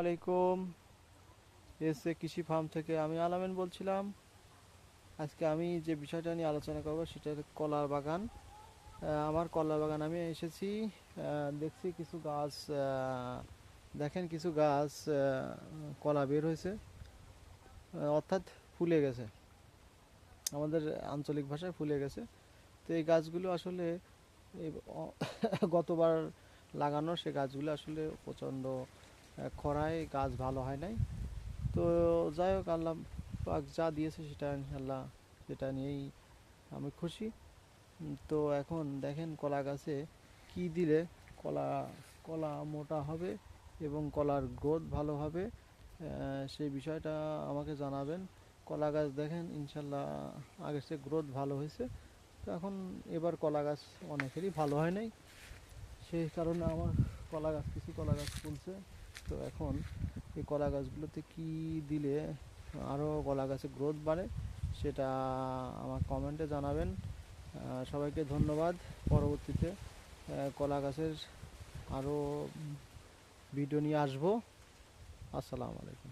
আলাইকুম। এসে কৃষি ফার্ম থেকে আমি আলামিন বলছিলাম। আজকে আমি যে বিষয়টা নিয়ে আলোচনা করব সেটা হলো কলার বাগান। আমার কলার বাগান আমি এসেছি, দেখছি কিছু গাছ, দেখেন কিছু গাছ কলা বের হয়েছে, অর্থাৎ ফুলে গেছে, আমাদের আঞ্চলিক ভাষায় ফুলে গেছে। তো এই গাছগুলো আসলে এই গতবার লাগানো সে গাছগুলো আসলে প্রচণ্ড খরায় গাছ ভালো হয় নাই। তো যাই হোক, আল্লাহ পাক যা দিয়েছে সেটা ইনশাল্লাহ সেটা নিয়েই আমি খুশি। তো এখন দেখেন কলা গাছে কি দিলে কলা কলা মোটা হবে এবং কলার গ্রোথ ভালো হবে, সেই বিষয়টা আমাকে জানাবেন। কলা গাছ দেখেন ইনশাল্লাহ আগের চেয়ে গ্রোথ ভালো হয়েছে। তো এখন এবার কলা গাছ অনেকেরই ভালো হয় নাই, সেই কারণে আমার কিছু কলা গাছ ফুলছে। তো এখন এই কলা গাছগুলোতে কি দিলে আরও কলা গাছের গ্রোথ বাড়ে সেটা আমার কমেন্টে জানাবেন। সবাইকে ধন্যবাদ। পরবর্তীতে কলা গাছের আরও ভিডিও নিয়ে আসবো। আসসালামু আলাইকুম।